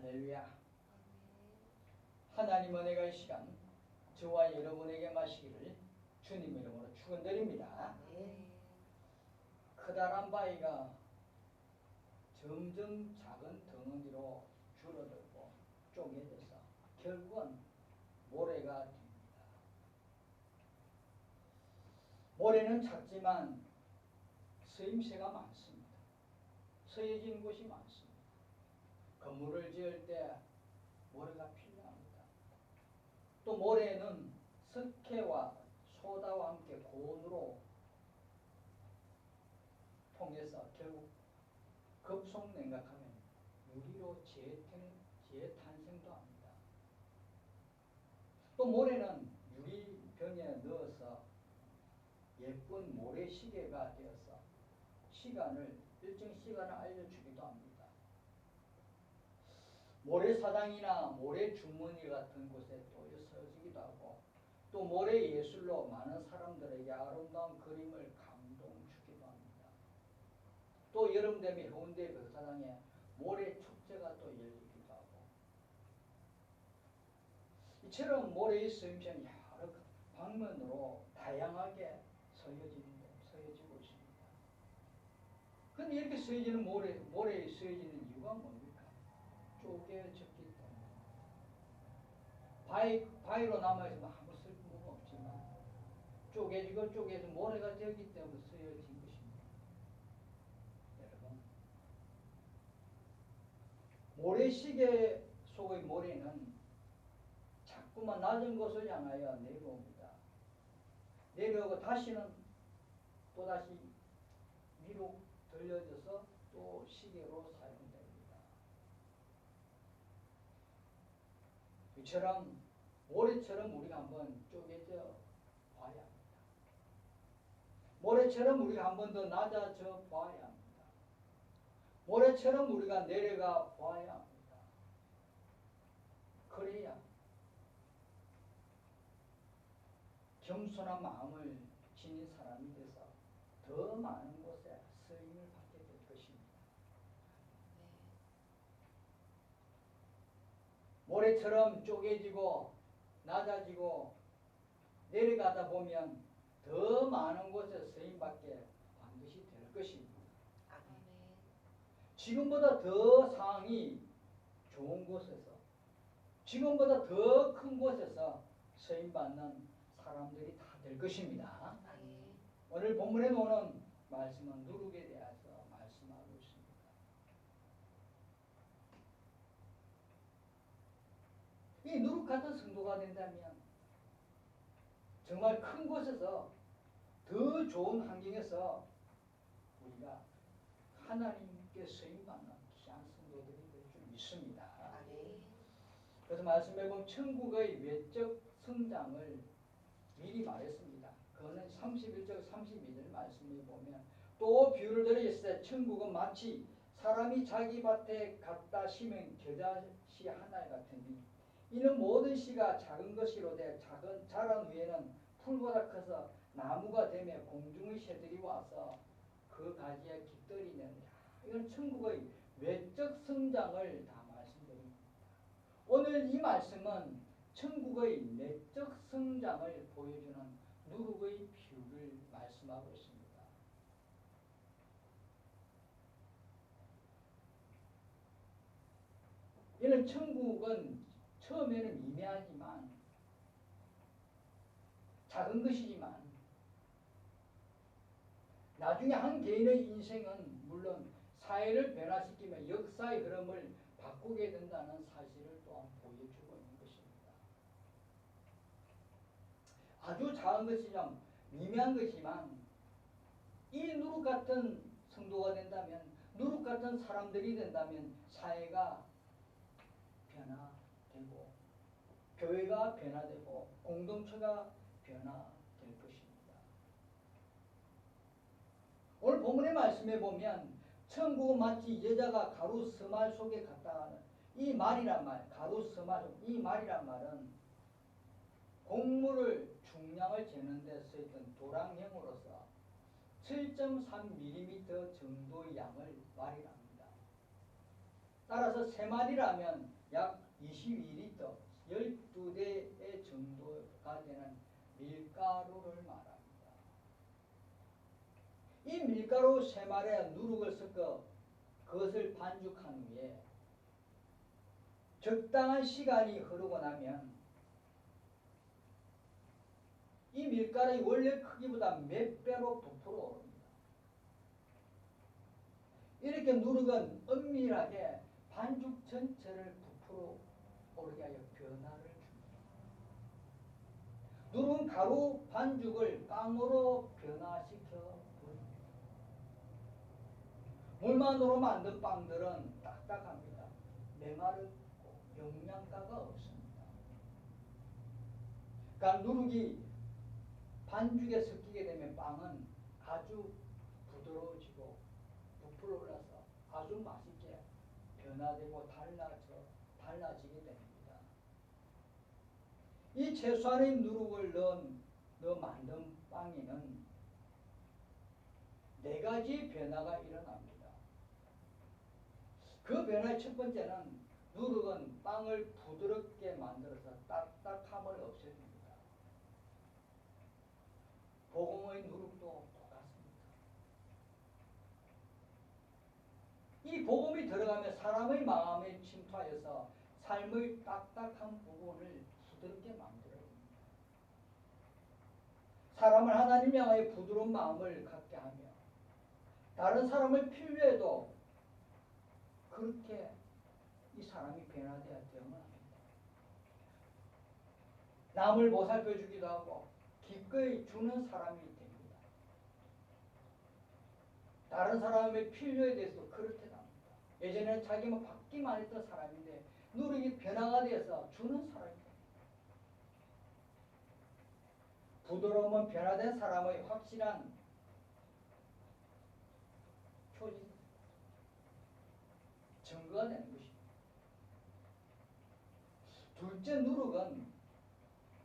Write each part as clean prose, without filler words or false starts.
할렐루야. 하나님 은혜가 이 시간 저와 여러분에게 마시기를 주님 이름으로 축원드립니다. 커다란 바위가 점점 작은 덩어리로 줄어들고 쪼개져서 결국은 모래가 됩니다. 모래는 작지만 쓰임새가 많습니다. 쓰여진 곳이 많습니다. 건물을 지을 때 모래가 필요합니다. 또 모래는 석회와 소다와 함께 고온으로 통해서 결국 급속냉각하면 유리로 재탄생도 합니다. 또 모래는 유리병에 넣어서 예쁜 모래시계가 되어서 일정 시간을 알려주기도 합니다. 모래사장이나 모래주머니 같은 곳에 또 서지기도 하고 또 모래예술로 많은 사람들에게 아름다운 그림을 감동주기도 합니다. 또 여름 되면 해운대 벽사장에 모래축제가 또 열리기도 하고 이처럼 모래의 쓰임새는 여러 방면으로 다양하게 서여지고 있습니다. 그런데 이렇게 서여지는 모래에 서여지는 이유가 뭡니까? 쪼개졌기 때문에 바위로 남아있으면 아무 쓸모가 없지만 쪼개져 모래가 되었기 때문에 서여진 것입니다. 여러분, 모래시계 속의 모래는 자꾸만 낮은 곳을 향하여 내려옵니다. 내려오고 다시는 또다시 위로 들려져서 또 시계로 사용됩니다. 이처럼 모래처럼 우리가 한번 쪼개져 봐야 합니다. 모래처럼 우리가 한 번 더 낮아져 봐야 합니다. 모래처럼 우리가 내려가 봐야 합니다. 그래야 겸손한 마음을 지닌 사람이 돼서 더 많은 곳에 쓰임을 받게 될 것입니다. 모래처럼 쪼개지고 낮아지고 내려가다 보면 더 많은 곳에 쓰임받게 반드시 될 것입니다. 지금보다 더 상황이 좋은 곳에서 지금보다 더 큰 곳에서 쓰임받는 사람들이 다 될 것입니다. 오늘 본문에 나오는 말씀은 누룩에 대해서 말씀하고 있습니다. 이 누룩 같은 성도가 된다면 정말 큰 곳에서 더 좋은 환경에서 우리가 하나님께 쓰임받는 귀한 성도들이 될 줄 믿습니다. 그래서 말씀해 보면 천국의 외적 성장을 미리 말했습니다. 그거는 31절 32절 말씀해 보면 또 비유를 들어 있을 때 천국은 마치 사람이 자기 밭에 갖다 심은 겨자씨 하나 같으니 이는 모든 씨가 작은 것이로되 자란 후에는 풀보다 커서 나무가 되며 공중의 새들이 와서 그 가지에 깃들이 내느니라. 이건 천국의 외적 성장을 다 말씀드립니다. 오늘 이 말씀은 천국의 내적 성장을 보여주는 누룩의 비유를 말씀하고 있습니다. 이는 천국은 처음에는 미미하지만 작은 것이지만 나중에 한 개인의 인생은 물론 사회를 변화시키며 역사의 흐름을 바꾸게 된다는 사실을 또한 보여주고 있는 것입니다. 아주 작은 것이지만 미미한 것이지만 이 누룩 같은 성도가 된다면 누룩 같은 사람들이 된다면 사회가 변화되고 교회가 변화되고 공동체가 변화될 것입니다. 오늘 본문의 말씀에 보면 천국은 마치 여자가 가루 서말 속에 갔다 하는 이 말이란 말, 가루 서말 속 이 말이란 말은 곡물을 중량을 재는 데 쓰였던 도량형으로서 7.3mm 정도의 양을 말이랍니다. 따라서 3마리라면 약 22리터 12대 정도가 되는 밀가루를 말합니다. 이 밀가루 3마리에 누룩을 섞어 그것을 반죽한 후에 적당한 시간이 흐르고 나면 이 밀가루의 원래 크기보다 몇 배로 부풀어 오릅니다. 이렇게 누룩은 은밀하게 반죽 전체를 부풀어 오르게 하여 변화를 줍니다. 누룩은 가루 반죽을 빵으로 변화시켜 버립니다. 물만으로 만든 빵들은 딱딱합니다. 메마르고 영양가가 없습니다. 그러니까 누룩이 반죽에 섞이게 되면 빵은 아주 부드러워지고 부풀어 올라서 아주 맛있게 변화되고 달라지게 됩니다. 이 최소한의 누룩을 넣어 만든 빵에는 4가지 변화가 일어납니다. 그 변화의 첫 번째는 누룩은 빵을 부드럽게 만들어서 딱딱함을 없애줍니다. 복음의 누룩도 똑같습니다. 이 복음이 들어가면 사람의 마음에 침투하여서 삶의 딱딱한 부분을 부드럽게 만들어줍니다. 사람을 하나님 향하여 부드러운 마음을 갖게 하며 다른 사람을 필요해도 그렇게 이 사람이 변화되어야 되면 합니다. 남을 보살펴주기도 하고 기꺼이 주는 사람이 됩니다. 다른 사람의 필요에 대해서도 그렇게 합니다. 예전에는 자기만 받기만 했던 사람인데 누룩이 변화가 되어서 주는 사람이 됩니다. 부드러움은 변화된 사람의 확실한 표지, 증거가 되는 것입니다. 둘째 누룩은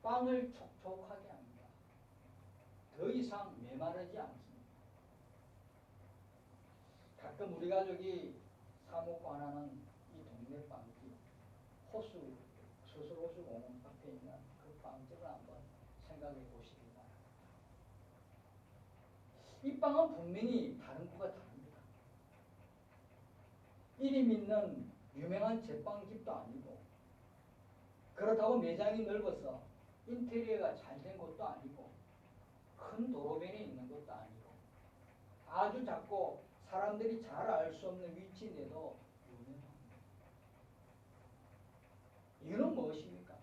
빵을 촉촉하게 합니다. 더 이상 메마르지 않습니다. 가끔 우리 가족이 사먹고 하나는 이 동네 빵집 서술호수공원 앞에 있는 그 빵집을 한번 생각해 보시기 바랍니다. 이 빵은 분명히 다른 거가 다릅니다. 이름 있는 유명한 제빵집도 아니고 그렇다고 매장이 넓어서 인테리어가 잘 된 것도 아니고 큰 도로변에 있는 것도 아니고 아주 작고 사람들이 잘 알 수 없는 위치인데도 유명합니다. 이유는 무엇입니까?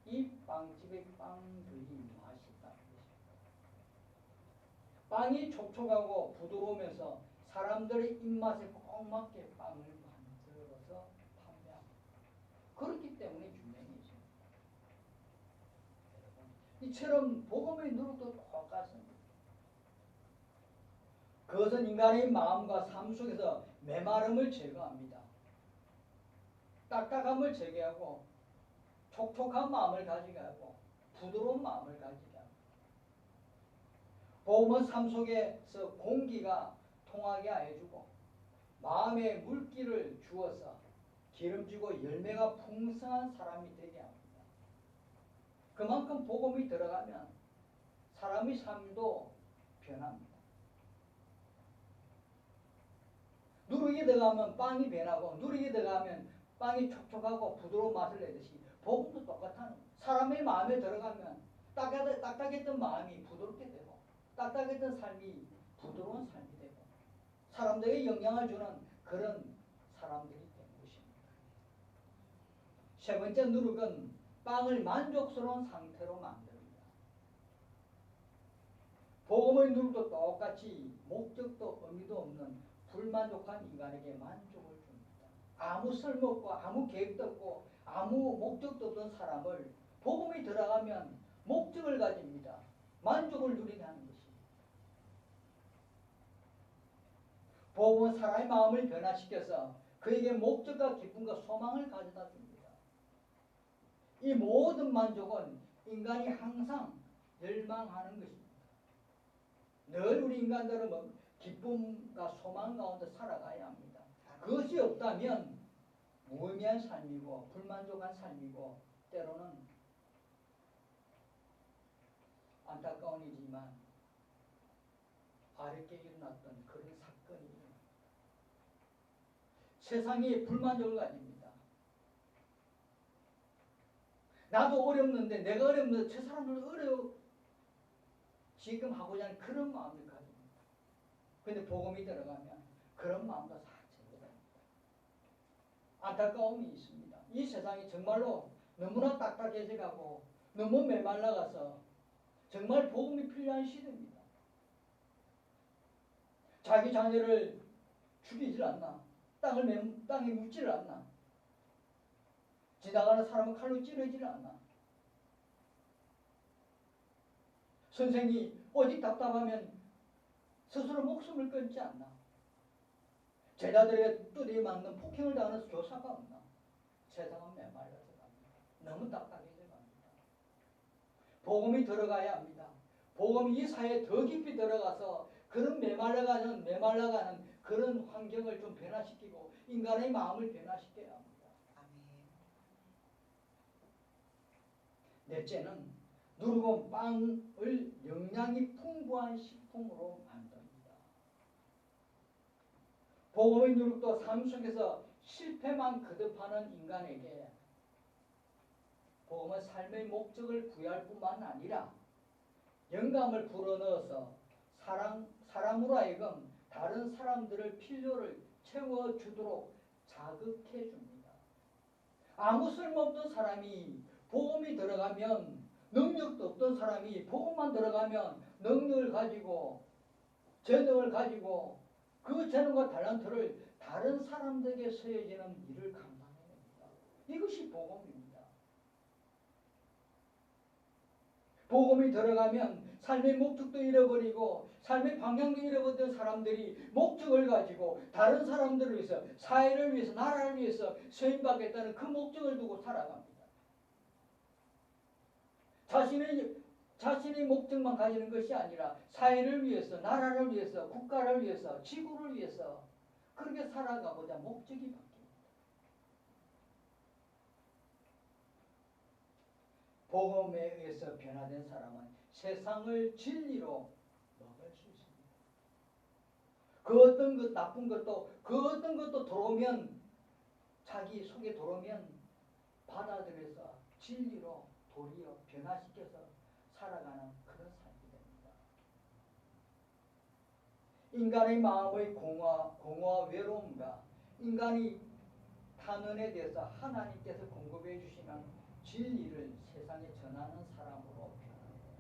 이 빵집의 빵들이 맛있다는 것입니다. 빵이 촉촉하고 부드러우면서 사람들의 입맛에 꼭 맞게 빵을 만들어서 판매합니다. 그렇기 때문에 유명해집니다. 이처럼 복음의 누룩도 똑같습니다. 그것은 인간의 마음과 삶 속에서 메마름을 제거합니다. 딱딱함을 제거하고 촉촉한 마음을 가지게 하고 부드러운 마음을 가지게 합니다. 복음은 삶 속에서 공기가 통하게 해주고 마음에 물기를 주어서 기름지고 열매가 풍성한 사람이 되게 합니다. 그만큼 복음이 들어가면 사람의 삶도 변합니다. 누룩이 들어가면 빵이 변하고 누룩이 들어가면 빵이 촉촉하고 부드러운 맛을 내듯이 복음도 똑같아요. 사람의 마음에 들어가면 딱딱했던 마음이 부드럽게 되고 딱딱했던 삶이 부드러운 삶이 되고 사람들에게 영향을 주는 그런 사람들이 되는 것입니다. 세 번째 누룩은 빵을 만족스러운 상태로 만듭니다. 복음의 누룩도 똑같이 목적도 의미도 없는 불만족한 인간에게 만족을 줍니다. 아무 쓸모없고 아무 계획도 없고 아무 목적도 없는 사람을 복음이 들어가면 목적을 가집니다. 만족을 누리게 하는 것입니다. 복음은 사람의 마음을 변화시켜서 그에게 목적과 기쁨과 소망을 가져다 줍니다. 이 모든 만족은 인간이 항상 열망하는 것입니다. 늘 우리 인간들은 기쁨과 소망 가운데 살아가야 합니다. 그것이 없다면 무의미한 삶이고 불만족한 삶이고 때로는 안타까운 일이지만 아랫게 일어났던 그런 사건이 세상이 불만족을 가집니다. 나도 어렵는데 내가 어렵는데 저 사람들 어려워 지금 하고자 하는 그런 마음을 가집니다. 그런데 복음이 들어가면 그런 마음도 다 제거됩니다. 안타까움이 있습니다. 이 세상이 정말로 너무나 딱딱해져가고 너무 메말라가서 정말 복음이 필요한 시대입니다. 자기 자녀를 죽이질 않나, 땅에 묻지를 않나, 지나가는 사람을 칼로 찌르지를 않나, 선생이 오직 답답하면 스스로 목숨을 끊지 않나, 제자들의 뚜대에 맞는 폭행을 당하는 교사가 없나. 세상은 메말라서 갑니다. 너무 딱딱해져 갑니다. 복음이 들어가야 합니다. 복음이 이 사회에 더 깊이 들어가서 그런 메말라가는 그런 환경을 좀 변화시키고 인간의 마음을 변화시켜야 합니다. 넷째는 누르고 빵을 영양이 풍부한 식품으로 만듭니다. 복음의 누룩도 삶 속에서 실패만 거듭하는 인간에게 복음은 삶의 목적을 부여할 뿐만 아니라 영감을 불어넣어서 사람으로 하여금 다른 사람들의 필요를 채워주도록 자극해 줍니다. 아무 쓸모없던 사람이 복음이 들어가면 능력도 없던 사람이 복음만 들어가면 능력을 가지고 재능을 가지고 그 재능과 탤런트를 다른 사람들에게 쓰여지는 일을 감당해냅니다. 이것이 복음입니다. 복음이 들어가면 삶의 목적도 잃어버리고 삶의 방향도 잃어버렸던 사람들이 목적을 가지고 다른 사람들을 위해서 사회를 위해서 나라를 위해서 쓰임받겠다는 그 목적을 두고 살아갑니다. 자신의 목적만 가지는 것이 아니라 사회를 위해서 나라를 위해서 국가를 위해서 지구를 위해서 그렇게 살아가고자 목적이 바뀝니다. 복음에 의해서 변화된 사람은 세상을 진리로 먹을 수 있습니다. 그 어떤 것 나쁜 것도 그 어떤 것도 들어오면 자기 속에 들어오면 받아들여서 진리로 도리어 변화시켜서 살아가는 그런 삶이 됩니다. 인간의 마음의 공허와 외로움과 인간이 탄원에 대해서 하나님께서 공급해 주시는 진리를 세상에 전하는 사람으로 변합니다.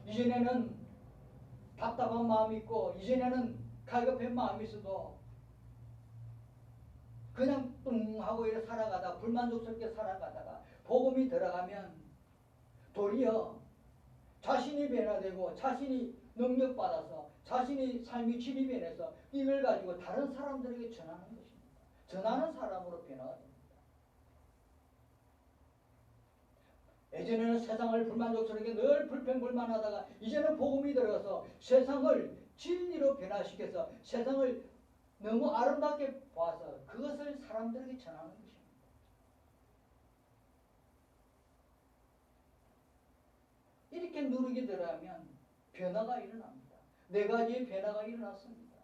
이전에는 답답한 마음이 있고 이전에는 갈급한 마음이 있어도 그냥 뚱 하고 이렇게 살아가다가 불만족스럽게 살아가다가 복음이 들어가면 도리어 자신이 변화되고 자신이 능력받아서 자신의 삶의 질이 변해서 이걸 가지고 다른 사람들에게 전하는 것입니다. 전하는 사람으로 변화가 됩니다. 예전에는 세상을 불만족스럽게 늘 불평불만하다가 이제는 복음이 들어가서 세상을 진리로 변화시켜서 세상을 너무 아름답게 봐서 그것을 사람들에게 전하는 것입니다. 이렇게 누룩이 들어가면 변화가 일어납니다. 네 가지의 변화가 일어났습니다.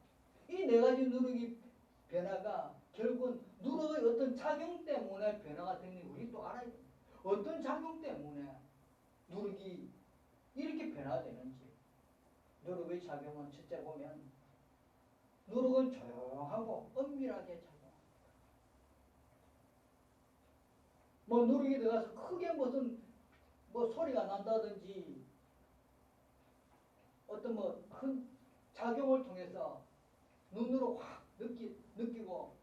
이 네 가지 누룩이 변화가 결국은 누룩의 어떤 작용 때문에 변화가 되는 게 우리 또 알아야 됩니다. 어떤 작용 때문에 누룩이 이렇게 변화되는지. 누룩의 작용은 첫째 보면 누룩은 조용하고 은밀하게 작용합니다. 뭐 누룩이 들어가서 크게 무슨 소리가 난다든지 어떤 큰 작용을 통해서 눈으로 확 느끼고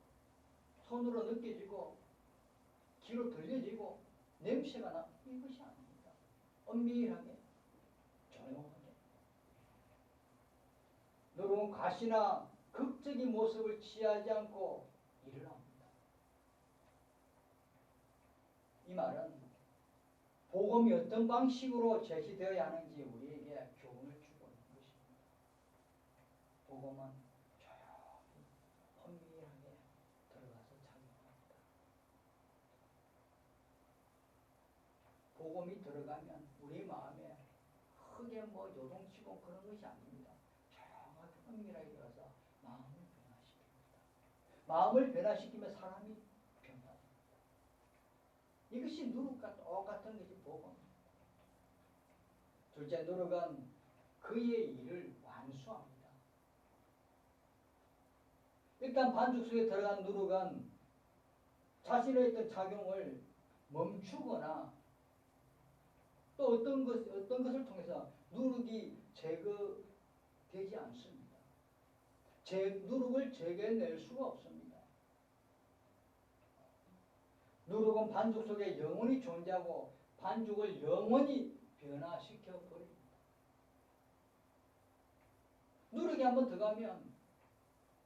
손으로 느껴지고 귀로 들려지고 냄새가 나 이것이 아닙니다. 은밀하게 조용하게 누룩은 과시나 극적인 모습을 취하지 않고 일을 합니다. 이 말은 복음이 어떤 방식으로 제시되어야 하는지 우리에게 교훈을 주고 있는 것입니다. 복음은 조용히 은밀하게 들어가면 우리 마음에 크게 뭐 요동치고 그런 것이 아닙니다. 조용하게 은밀하게 들어서 마음을 변화시킵니다. 마음을 변화시키면 사람이 변화합니다. 이것이 누룩과 똑같은 것이 복음입니다. 둘째, 누룩은 그의 일을 완수합니다. 일단 반죽 속에 들어간 누룩은 자신의 어떤 작용을 멈추거나 또 어떤 것을 통해서 누룩이 제거되지 않습니다. 누룩을 제거해낼 수가 없습니다. 누룩은 반죽 속에 영원히 존재하고 반죽을 영원히 변화시켜 버립니다. 누룩이 한번 들어가면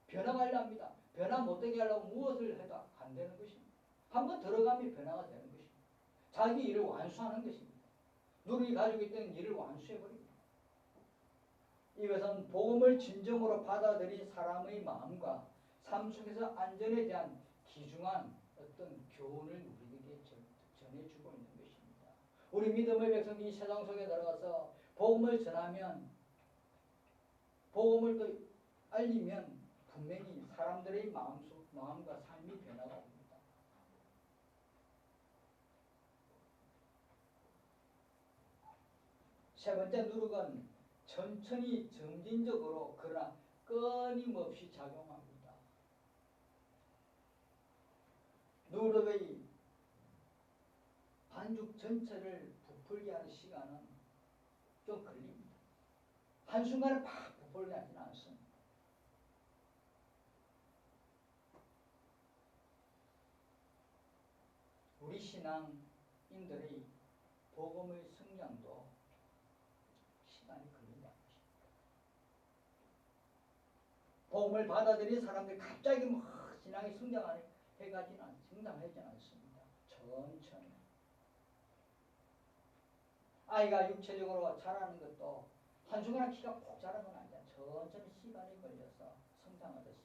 변화가 일어납니다. 변화 못되게 하려고 무엇을 해도 안 되는 것입니다. 한번 들어가면 변화가 되는 것입니다. 자기 일을 완수하는 것입니다. 누룩이 가지고 있던 일을 완수해버립니다. 이것은 복음을 진정으로 받아들인 사람의 마음과 삶 속에서 안전에 대한 귀중한 어떤 교훈을 우리에게 전해주고 있는 것입니다. 우리 믿음의 백성이 세상 속에 들어가서 복음을 전하면, 복음을 또 알리면 분명히 사람들의 마음과 삶이 변화가 옵니다. 세 번째 누룩은 천천히 점진적으로 그러나 끊임없이 작용합니다. 누룩의 반죽 전체를 부풀게 하는 시간은 좀 걸립니다. 한순간에 팍 부풀게 하지는 않습니다. 우리 신앙인들의 복음의 성장도 시간이 걸린다는 것입니다. 복음을 받아들인 사람들이 갑자기 막 신앙이 성장하지는 않습니다. 천천히. 아이가 육체적으로 자라는 것도 한순간에 키가 푹 자라는 건 아니야. 천천히 시간이 걸려서 성장하듯이.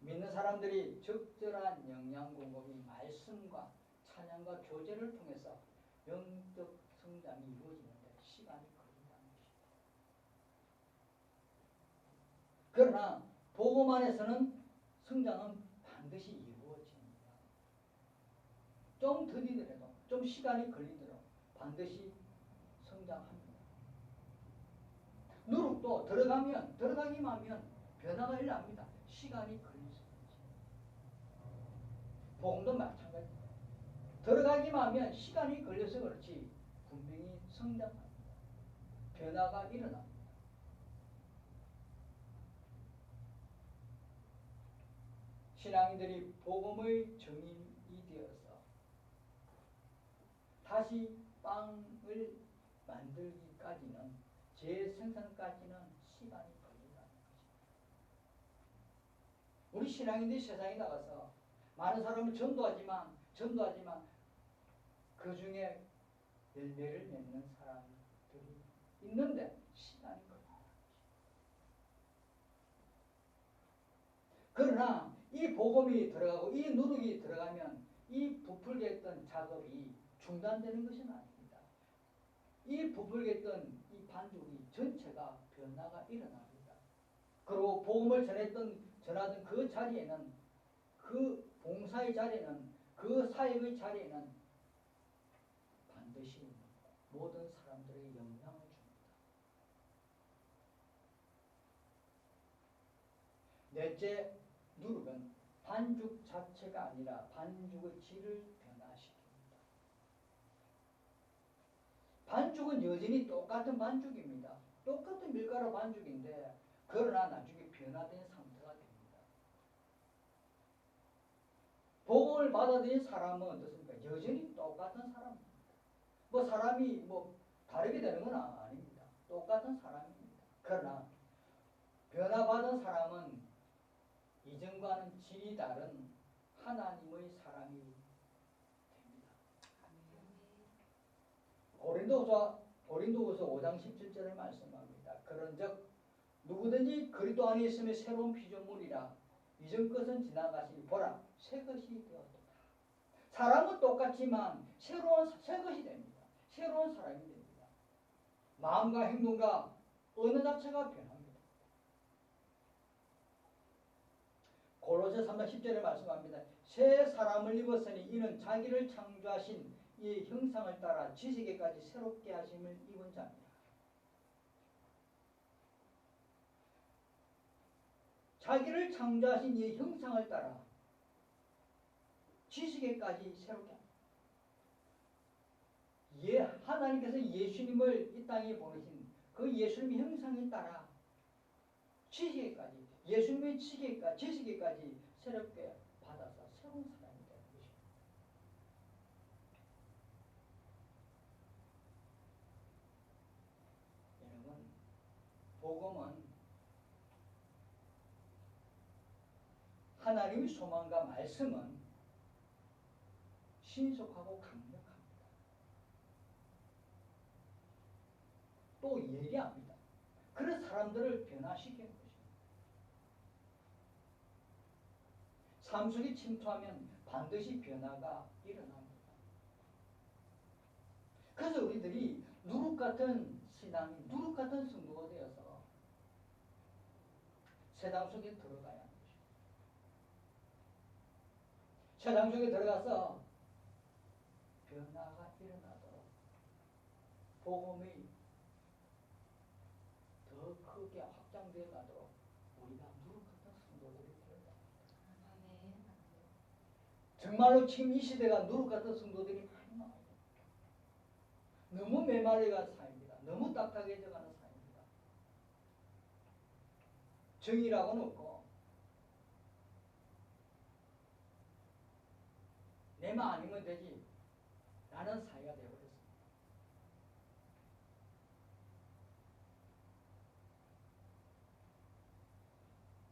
믿는 사람들이 적절한 영양 공급이 말씀과 찬양과 교제를 통해서 영적 성장이 이루어지는데 시간이 걸린다는 것입니다. 그러나 복음 안에서는 성장은 반드시 이루어집니다. 좀 더디더라도, 좀 시간이 걸리더라도 반드시 성장합니다. 누룩도 들어가기만 하면 변화가 일어납니다. 시간이 걸리죠. 복음도 마찬가지입니다. 들어가기만 하면 시간이 걸려서 그렇지 분명히 성장합니다. 변화가 일어납니다. 신앙인들이 복음의 증인이 되어서 다시 빵을 만들기까지는, 재생산까지는 시간이 걸린다는 것입니다. 우리 신앙인들이 세상에 나가서 많은 사람을 전도하지만 그 중에 열매를 맺는 사람들이 있는데 시간이 걸린다는 것입니다. 그러나 이 복음이 들어가고 이 누룩이 들어가면 이 부풀게 했던 작업이 중단되는 것은 아닙니다. 이 부풀게 했던 이 반죽이 전체가 변화가 일어납니다. 그리고 복음을 전하던 그 자리에는, 그 봉사의 자리에는, 그 사역의 자리에는 반드시 모든 사람들의 영향을 줍니다. 넷째, 누룩은 반죽 자체가 아니라 반죽의 질을 변화시킵니다. 반죽은 여전히 똑같은 반죽입니다. 똑같은 밀가루 반죽인데 그러나 나중에 변화된 상태가 됩니다. 복음을 받아들인 사람은 어떻습니까? 여전히 똑같은 사람입니다. 사람이 다르게 되는 건 아닙니다. 똑같은 사람입니다. 그러나 변화받은 사람은 이전과는 질이 다른 하나님의 사람이 됩니다. 고린도후서 5장 17절을 말씀합니다. 그런즉 누구든지 그리스도 안에 있으면 새로운 피조물이라 이전 것은 지나가시니 보라 새 것이 되었도다. 사람은 똑같지만 새 것이 됩니다. 새로운 사람이 됩니다. 마음과 행동과 언어 자체가 변합니다. 골로새 3장 10절에 말씀합니다. 새 사람을 입었으니 이는 자기를 창조하신 이 형상을 따라 지식에까지 새롭게 하심을 입은 자입니다. 자기를 창조하신 이 형상을 따라 지식에까지 새롭게 합니다. 하나님께서 예수님을 이 땅에 보내신 그 예수님의 형상에 따라 지식에까지, 예수님의 지식에까지 새롭게 받아서 새로운 사람이 되는 것입니다. 여러분, 복음은 하나님의 소망과 말씀은 신속하고 강력합니다. 또 예리합니다. 그런 사람들을 변화시키는 것입니다. 삶 속에 침투하면 반드시 변화가 일어납니다. 그래서 우리들이 누룩같은 신앙이, 누룩같은 성도가 되어서 세상 속에 들어가야 합니다. 세상 속에 들어가서 변화가 일어나도록 복음이 더 크게 확장되어 가도록 우리가 누룩같은 성도들이 되어야 합니다. 정말로 지금 이 시대가 누룩같은 성도들이 많이 나와요. 너무 메마르간 삶입니다. 너무 딱딱해져가는 삶입니다. 정의라고는 없고 내만 아니면 되지 라는 사회가 되어버렸습니다.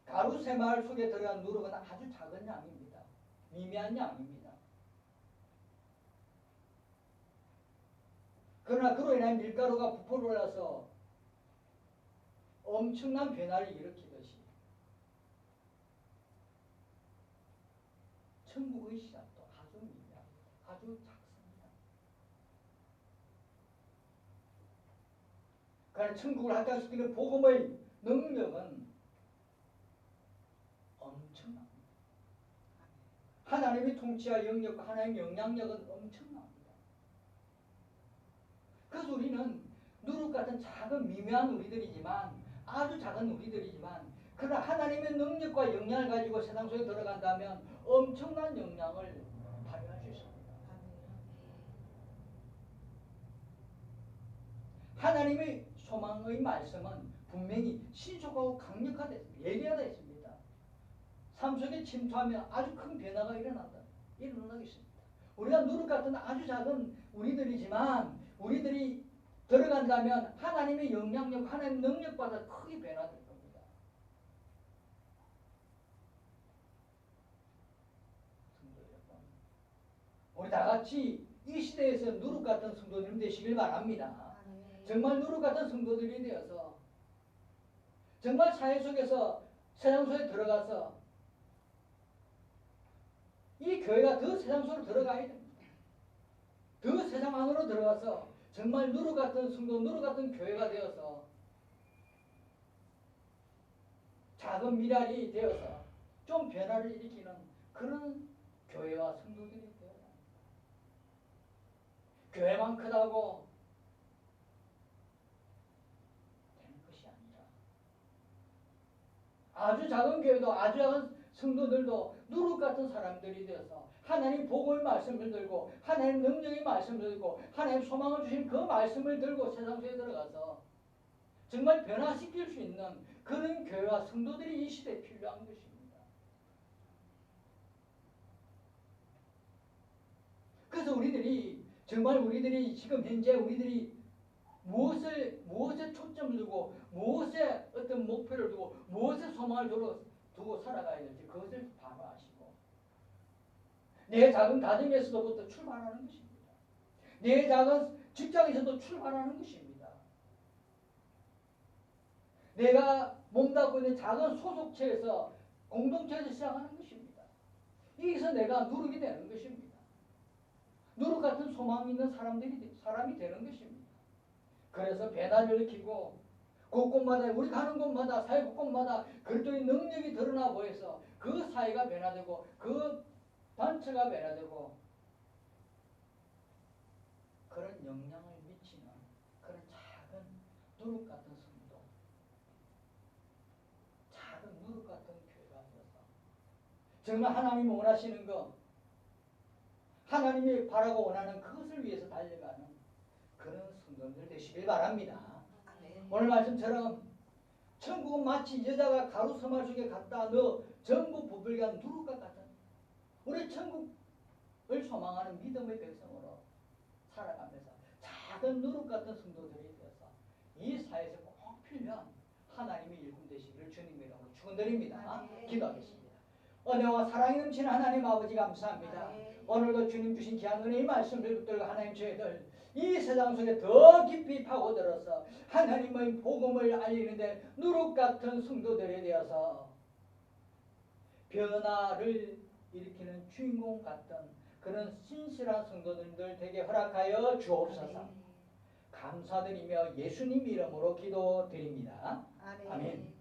가루 새마을 속에 들어간 누룩은 아주 작은 양입니다. 미미한 양입니다. 그러나 그로 인한 밀가루가 부풀어 올라서 엄청난 변화를 일으키듯이 천국의 씨앗도 아주 미미합니다. 아주 작습니다. 그러나 천국을 확장시키는 복음의 능력은 엄청납니다. 하나님의 통치와 영역과 하나님의 영향력은 엄청납니다. 그래서 우리는 누룩같은 작은 미묘한 우리들이지만, 아주 작은 우리들이지만, 그러나 하나님의 능력과 영향을 가지고 세상 속에 들어간다면 엄청난 영향을 발휘할 수 있습니다. 하나님의 소망의 말씀은 분명히 신속하고 강력하다 했습니다. 예리하다 했습니다. 삶 속에 침투하면 아주 큰 변화가 일어나겠습니다. 우리가 누룩같은 아주 작은 우리들이지만 우리들이 들어간다면 하나님의 영향력, 하나님의 능력받아 크게 변화될 겁니다. 성도 여러분, 우리 다 같이 이 시대에서 누룩같은 성도들 되시길 바랍니다. 정말 누룩같은 성도들이 되어서 정말 사회 속에서 세상 속에 들어가서 이 교회가 더 세상 속으로 들어가야 됩니다. 더 세상 안으로 들어가서 정말 누룩같은 성도, 누룩같은 교회가 되어서 작은 미랄이 되어서 좀 변화를 일으키는 그런 교회와 성도들이 되어야 합니다. 교회만 크다고 되는 것이 아니라 아주 작은 교회도, 아주 작은 성도들도 누룩같은 사람들이 되어서 하나님 복음의 말씀을 들고 하나님 능력의 말씀을 들고 하나님 소망을 주신 그 말씀을 들고 세상 속에 들어가서 정말 변화시킬 수 있는 그런 교회와 성도들이 이 시대에 필요한 것입니다. 그래서 우리들이 정말 우리들이 지금 현재 우리들이 무엇에 초점을 두고 무엇에 어떤 목표를 두고 무엇에 소망을 두고 살아가야 될지 그것을 바로 아시고 내 작은 가정에서부터 출발하는 것입니다. 내 작은 직장에서도 출발하는 것입니다. 내가 몸담고 있는 작은 소속체에서 공동체에서 시작하는 것입니다. 여기서 내가 누룩이 되는 것입니다. 누룩 같은 소망이 있는 사람이 되는 것입니다. 그래서 배나를 일으키고 곳곳마다 우리 가는 곳마다 사회 곳곳마다 그리스도의 능력이 드러나 보여서 그 사회가 변화되고 그 단체가 변화되고 그런 영향을 미치는 그런 작은 누룩 같은 성도, 작은 누룩 같은 교회가 되어서 정말 하나님이 원하시는 것, 하나님이 바라고 원하는 그것을 위해서 달려가는 그런 성도들 되시길 바랍니다. 오늘 말씀처럼 천국은 마치 여자가 가루 서말 속에 갖다 넣어 전부 부풀게 한 누룩과 같은 우리 천국을 소망하는 믿음의 백성으로 살아가면서 작은 누룩 같은 성도들이 되어서 이 사회에서 꼭 필요한 하나님의 일꾼 되시기를 주님의 이름으로 축원드립니다. 기도하겠습니다. 은혜와 사랑이 넘치는 하나님 아버지 감사합니다. 오늘도 주님 주신 귀한 은혜의 말씀을 붙들고 하나님 저희들 이 세상 속에 더 깊이 파고들어서 하나님의 복음을 알리는데 누룩 같은 성도들이 되어서 변화를 일으키는 주인공 같은 그런 신실한 성도들 되게 허락하여 주옵소서. 감사드리며 예수님 이름으로 기도드립니다. 아멘.